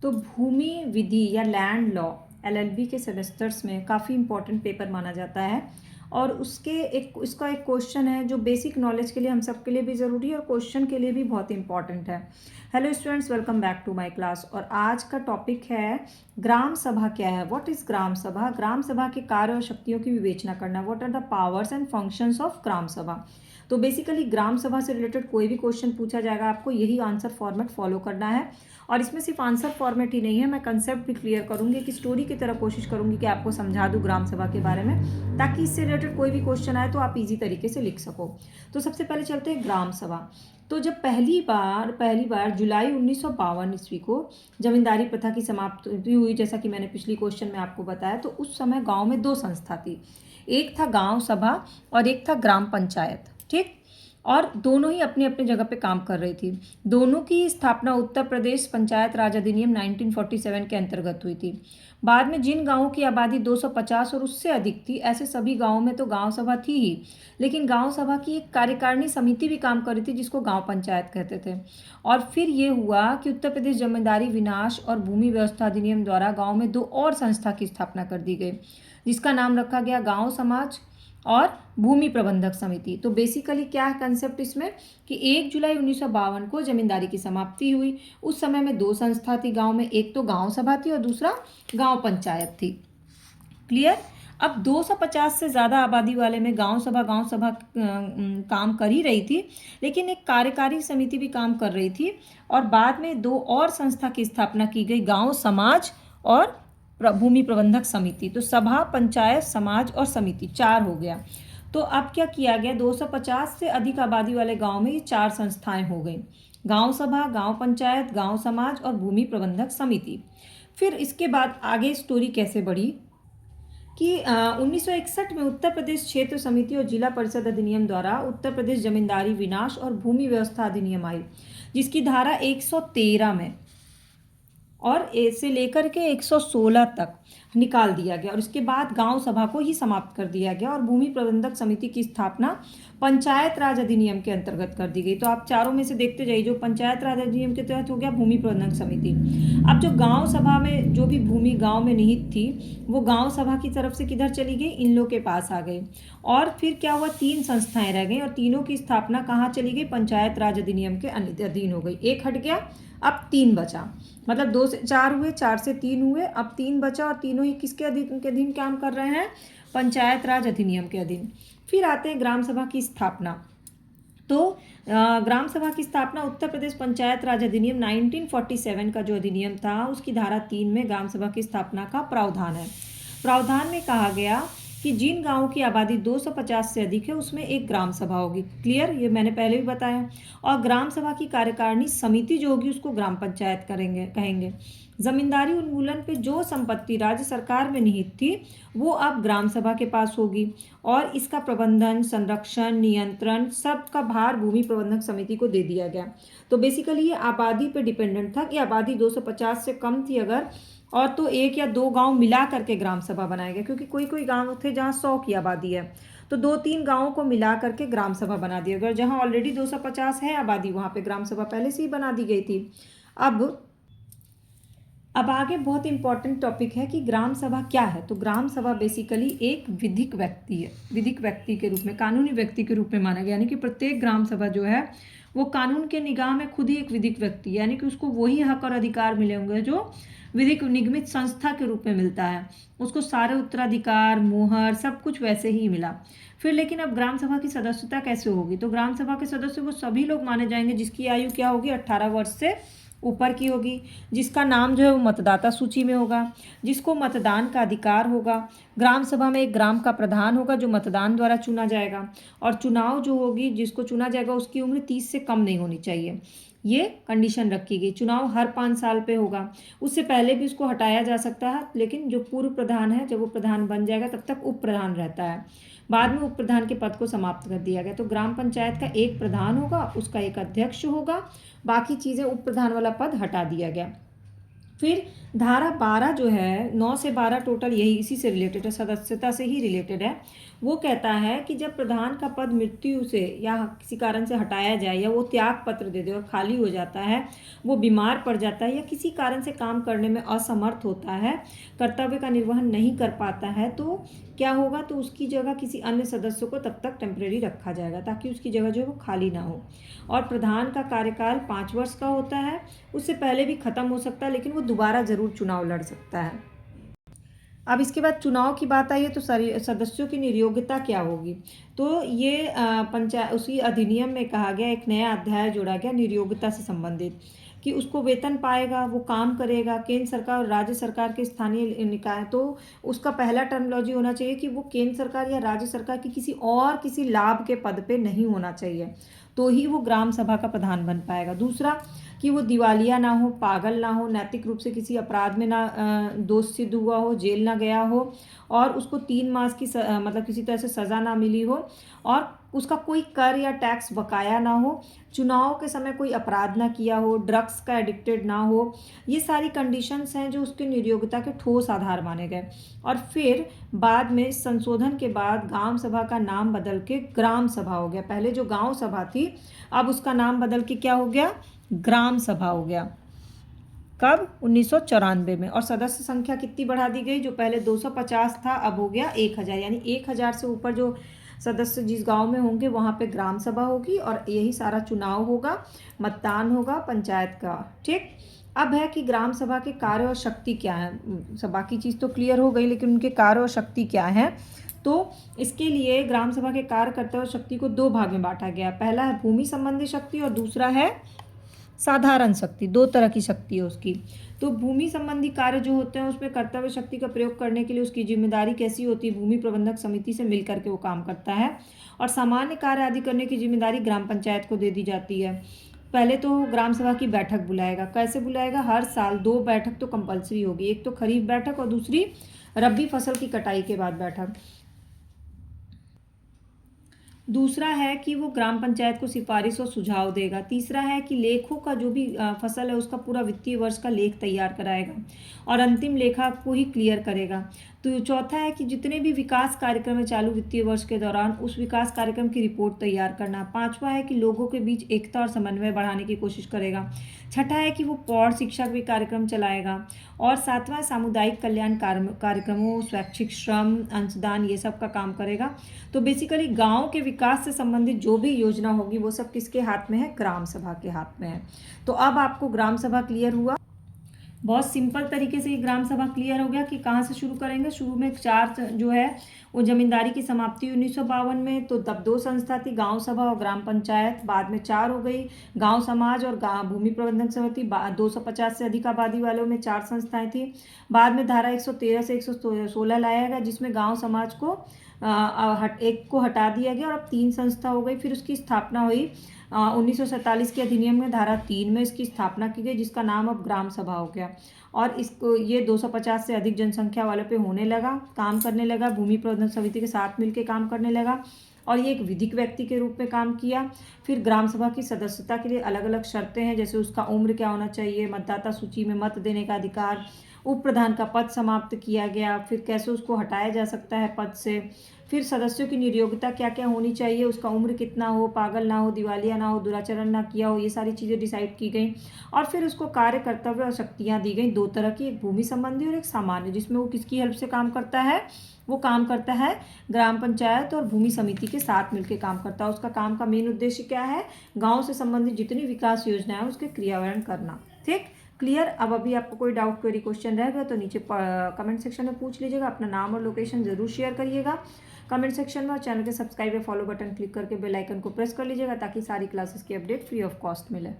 तो भूमि विधि या land law LLB के सेमेस्टर्स में काफ़ी इंपॉर्टेंट पेपर माना जाता है और इसका एक क्वेश्चन है जो बेसिक नॉलेज के लिए हम सब के लिए भी ज़रूरी है और क्वेश्चन के लिए भी बहुत इंपॉर्टेंट है। Hello students, welcome back to my class. और आज का टॉपिक है ग्राम सभा क्या है। व्हाट इज़ ग्राम सभा। ग्राम सभा के कार्य और शक्तियों की विवेचना करना। What are the powers and functions of gram sabha. तो बेसिकली ग्राम सभा से रिलेटेड कोई भी क्वेश्चन पूछा जाएगा, आपको यही आंसर फॉर्मेट फॉलो करना है। और इसमें सिर्फ आंसर फॉर्मेट ही नहीं है, मैं कंसेप्ट भी क्लियर करूंगी कि स्टोरी की तरह कोशिश करूंगी कि आपको समझा दूं ग्राम सभा के बारे में, ताकि इससे रिलेटेड कोई भी क्वेश्चन आए तो आप इजी तरीके से लिख सको। तो सबसे पहले चलते हैं ग्राम सभा। तो जब पहली बार जुलाई 1952 ईस्वी को जमींदारी प्रथा की समाप्ति हुई, जैसा कि मैंने पिछली क्वेश्चन में आपको बताया, तो उस समय गांव में दो संस्था थी। एक था गांव सभा और एक था ग्राम पंचायत। ठीक। और दोनों ही अपनी अपनी जगह पे काम कर रही थी। दोनों की स्थापना उत्तर प्रदेश पंचायत राज अधिनियम 1947 के अंतर्गत हुई थी। बाद में जिन गांवों की आबादी 250 और उससे अधिक थी, ऐसे सभी गांवों में तो गांव सभा थी ही, लेकिन गांव सभा की एक कार्यकारिणी समिति भी काम कर रही थी जिसको गांव पंचायत कहते थे। और फिर ये हुआ कि उत्तर प्रदेश जमींदारी विनाश और भूमि व्यवस्था अधिनियम द्वारा गाँव में दो और संस्था की स्थापना कर दी गई, जिसका नाम रखा गया गाँव समाज और भूमि प्रबंधक समिति। तो बेसिकली क्या है कंसेप्ट इसमें कि 1 जुलाई 1952 को जमींदारी की समाप्ति हुई। उस समय में दो संस्था थी गांव में, एक तो गांव सभा थी और दूसरा गांव पंचायत थी। क्लियर। अब 250 से ज़्यादा आबादी वाले में गांव सभा काम कर ही रही थी, लेकिन एक कार्यकारी समिति भी काम कर रही थी। और बाद में दो और संस्था की स्थापना की गई, गांव समाज और भूमि प्रबंधक समिति। तो सभा, पंचायत, समाज और समिति, चार हो गया। तो अब क्या किया गया, 250 से अधिक आबादी वाले गांव में ये चार संस्थाएं हो गई, गांव सभा, गांव पंचायत, गांव समाज और भूमि प्रबंधक समिति। फिर इसके बाद आगे स्टोरी कैसे बढ़ी कि 1961 में उत्तर प्रदेश क्षेत्र समिति और जिला परिषद अधिनियम द्वारा उत्तर प्रदेश जमींदारी विनाश और भूमि व्यवस्था अधिनियम आई, जिसकी धारा 113 में और ए से लेकर के 116 तक निकाल दिया गया। और इसके बाद गांव सभा को ही समाप्त कर दिया गया और भूमि प्रबंधक समिति की स्थापना पंचायत राज अधिनियम के अंतर्गत कर दी गई। तो आप चारों में से देखते जाइए, जो पंचायत राज अधिनियम के तहत हो गया भूमि प्रबंधक समिति। अब जो गांव सभा में जो भी भूमि गांव में निहित थी, वो गांव सभा की तरफ से किधर चली गई, इन लोग के पास आ गई। और फिर क्या हुआ, तीन संस्थाएं रह गई और तीनों की स्थापना कहाँ चली गई, पंचायत राज अधिनियम के अधीन हो गई। एक हट गया, अब तीन बचा। मतलब 2 से 4 हुए, 4 से 3 हुए, अब 3 बचा और तीनों ही किसके अधीन काम कर रहे हैं, पंचायत राज अधिनियम के अधीन। फिर आते हैं ग्राम सभा की स्थापना। तो ग्राम सभा की स्थापना उत्तर प्रदेश पंचायत राज अधिनियम 1947 का जो अधिनियम था, उसकी धारा 3 में ग्राम सभा की स्थापना का प्रावधान है। प्रावधान में कहा गया कि जिन गांवों की आबादी 250 से अधिक है उसमें एक ग्राम सभा होगी। क्लियर, ये मैंने पहले भी बताया। और ग्राम सभा की कार्यकारिणी समिति जो होगी उसको ग्राम पंचायत कहेंगे। जमींदारी उन्मूलन पे जो संपत्ति राज्य सरकार में निहित थी वो अब ग्राम सभा के पास होगी और इसका प्रबंधन, संरक्षण, नियंत्रण सब का भार भूमि प्रबंधक समिति को दे दिया गया। तो बेसिकली ये आबादी पे डिपेंडेंट था कि आबादी 250 से कम थी अगर, और तो एक या दो गांव मिला करके ग्राम सभा बनाया गया, क्योंकि कोई कोई गांव थे जहां 100 की आबादी है, तो 2-3 गांवों को मिला करके ग्राम सभा बना दिया गया। जहां ऑलरेडी 250 है आबादी, वहां पे ग्राम सभा पहले से ही बना दी गई थी। अब आगे बहुत इंपॉर्टेंट टॉपिक है कि ग्राम सभा क्या है। तो ग्राम सभा बेसिकली एक विधिक व्यक्ति है, विधिक व्यक्ति के रूप में, कानूनी व्यक्ति के रूप में माना गया। यानी कि प्रत्येक ग्राम सभा जो है वो कानून के निगाह में खुद ही एक विधिक व्यक्ति, यानी कि उसको वही हक और अधिकार मिले होंगे जो विधिक निगमित संस्था के रूप में मिलता है। उसको सारे उत्तराधिकार, मोहर, सब कुछ वैसे ही मिला। फिर लेकिन अब ग्राम सभा की सदस्यता कैसे होगी, तो ग्राम सभा के सदस्य वो सभी लोग माने जाएंगे जिसकी आयु क्या होगी, 18 वर्ष से ऊपर की होगी, जिसका नाम जो है वो मतदाता सूची में होगा, जिसको मतदान का अधिकार होगा। ग्राम सभा में एक ग्राम का प्रधान होगा जो मतदान द्वारा चुना जाएगा, और चुनाव जो होगी जिसको चुना जाएगा उसकी उम्र 30 से कम नहीं होनी चाहिए, ये कंडीशन रखी गई। चुनाव हर 5 साल पे होगा, उससे पहले भी उसको हटाया जा सकता है, लेकिन जो पूर्व प्रधान है जब वो प्रधान बन जाएगा तब तक उप प्रधान रहता है। बाद में उप प्रधान के पद को समाप्त कर दिया गया। तो ग्राम पंचायत का एक प्रधान होगा, उसका एक अध्यक्ष होगा, बाकी चीज़ें उप प्रधान वाला पद हटा दिया गया। फिर धारा 12 जो है, 9 से 12 टोटल यही इसी से रिलेटेड है, सदस्यता से ही रिलेटेड है। वो कहता है कि जब प्रधान का पद मृत्यु से या किसी कारण से हटाया जाए, या वो त्याग पत्र दे दे और खाली हो जाता है, वो बीमार पड़ जाता है या किसी कारण से काम करने में असमर्थ होता है, कर्तव्य का निर्वहन नहीं कर पाता है, तो क्या होगा, तो उसकी जगह किसी अन्य सदस्य को तब तक टेम्परेरी रखा जाएगा ताकि उसकी जगह जो है वो खाली ना हो। और प्रधान का कार्यकाल 5 वर्ष का होता है, उससे पहले भी खत्म हो सकता है, लेकिन वो दोबारा जरूर चुनाव लड़ सकता है। अब इसके बाद चुनाव की बात आई है, तो सदस्यों की नियोग्यता क्या होगी। तो ये पंचायत उसी अधिनियम में कहा गया, एक नया अध्याय जोड़ा गया नियोग्यता से संबंधित, कि उसको वेतन पाएगा, वो काम करेगा, केंद्र सरकार और राज्य सरकार के स्थानीय निकाय। तो उसका पहला टर्मिनोलॉजी होना चाहिए कि वो केंद्र सरकार या राज्य सरकार की किसी लाभ के पद पे नहीं होना चाहिए, तो ही वो ग्राम सभा का प्रधान बन पाएगा। दूसरा, कि वो दिवालिया ना हो, पागल ना हो, नैतिक रूप से किसी अपराध में ना दोष सिद्ध हुआ हो, जेल ना गया हो, और उसको 3 मास की मतलब किसी तरह से सज़ा ना मिली हो, और उसका कोई कर या टैक्स बकाया ना हो, चुनाव के समय कोई अपराध ना किया हो, ड्रग्स का एडिक्टेड ना हो। ये सारी कंडीशंस हैं जो उसके नियोग्यता के ठोस आधार माने गए। और फिर बाद में संशोधन के बाद ग्राम सभा का नाम बदल के ग्राम सभा हो गया। पहले जो गांव सभा थी, अब उसका नाम बदल के क्या हो गया, ग्राम सभा हो गया। कब, 1994 में। और सदस्य संख्या कितनी बढ़ा दी गई, जो पहले 250 था अब हो गया 1000, यानी 1000 से ऊपर जो सदस्य जिस गांव में होंगे वहां पे ग्राम सभा होगी, और यही सारा चुनाव होगा, मतदान होगा पंचायत का। ठीक, अब है कि ग्राम सभा के कार्य और शक्ति क्या है। बाकी चीज़ तो क्लियर हो गई, लेकिन उनके कार्य और शक्ति क्या है। तो इसके लिए ग्राम सभा के कार्य कर्तव्य और शक्ति को 2 भाग में बांटा गया। पहला है भूमि संबंधी शक्ति और दूसरा है साधारण शक्ति। 2 तरह की शक्ति है उसकी। तो भूमि संबंधी कार्य जो होते हैं उसमें कर्तव्य शक्ति का प्रयोग करने के लिए उसकी जिम्मेदारी कैसी होती है, भूमि प्रबंधक समिति से मिलकर के वो काम करता है, और सामान्य कार्य आदि करने की जिम्मेदारी ग्राम पंचायत को दे दी जाती है। पहले तो ग्राम सभा की बैठक बुलाएगा। कैसे बुलाएगा, हर साल 2 बैठक तो कंपलसरी होगी, एक तो खरीफ बैठक और दूसरी रबी फसल की कटाई के बाद बैठक। दूसरा है कि वो ग्राम पंचायत को सिफारिश और सुझाव देगा। तीसरा है कि लेखों का जो भी फसल है उसका पूरा वित्तीय वर्ष का लेख तैयार कराएगा, और अंतिम लेखा को ही क्लियर करेगा। तो चौथा है कि जितने भी विकास कार्यक्रम है चालू वित्तीय वर्ष के दौरान, उस विकास कार्यक्रम की रिपोर्ट तैयार करना। पांचवा है कि लोगों के बीच एकता और समन्वय बढ़ाने की कोशिश करेगा। छठा है कि वो पौध शिक्षा भी कार्यक्रम चलाएगा। और सातवां, सामुदायिक कल्याण कार्यक्रमों, स्वैच्छिक श्रम, अंशदान, ये सब का काम करेगा। तो बेसिकली गांव के विकास से संबंधित जो भी योजना होगी वो सब किसके हाथ में है, ग्राम सभा के हाथ में है। तो अब आपको ग्राम सभा क्लियर हुआ। बहुत सिंपल तरीके से ये ग्राम सभा क्लियर हो गया कि कहाँ से शुरू करेंगे। शुरू में 4 जो है वो जमींदारी की समाप्ति 1952 में, तो तब 2 संस्था थी, गांव सभा और ग्राम पंचायत। बाद में 4 हो गई, गांव समाज और भूमि प्रबंधन समिति। 250 से अधिक आबादी वालों में 4 संस्थाएं थी। बाद में धारा 113 से 116 लाया गया, जिसमें गांव समाज को एक को हटा दिया गया और अब 3 संस्था हो गई। फिर उसकी स्थापना हुई 1947 के अधिनियम में, धारा 3 में इसकी स्थापना की गई, जिसका नाम अब ग्राम सभा हो गया। और इसको ये 250 से अधिक जनसंख्या वाले पे होने लगा, काम करने लगा, भूमि प्रबंधन समिति के साथ मिलकर काम करने लगा, और ये एक विधिक व्यक्ति के रूप में काम किया। फिर ग्राम सभा की सदस्यता के लिए अलग अलग शर्तें हैं, जैसे उसका उम्र क्या होना चाहिए, मतदाता सूची में मत देने का अधिकार, उप प्रधान का पद समाप्त किया गया, फिर कैसे उसको हटाया जा सकता है पद से, फिर सदस्यों की नियोग्यता क्या क्या होनी चाहिए, उसका उम्र कितना हो, पागल ना हो, दिवालिया ना हो, दुराचरण ना किया हो, ये सारी चीज़ें डिसाइड की गई। और फिर उसको कार्य कर्तव्य और शक्तियाँ दी गई 2 तरह की, एक भूमि संबंधी और एक सामान्य, जिसमें वो किसकी हेल्प से काम करता है, वो काम करता है ग्राम पंचायत और भूमि समिति के साथ मिलकर काम करता है। उसका काम का मेन उद्देश्य क्या है, गाँव से संबंधित जितनी विकास योजनाएं हैं उसके क्रियान्वयन करना। ठीक, क्लियर। अब अभी आपको कोई डाउट, क्वेरी, क्वेश्चन रहेगा तो नीचे कमेंट सेक्शन में पूछ लीजिएगा। अपना नाम और लोकेशन जरूर शेयर करिएगा कमेंट सेक्शन में, और चैनल के सब्सक्राइब या फॉलो बटन क्लिक करके बेल आइकन को प्रेस कर लीजिएगा ताकि सारी क्लासेस की अपडेट फ्री ऑफ कॉस्ट मिले।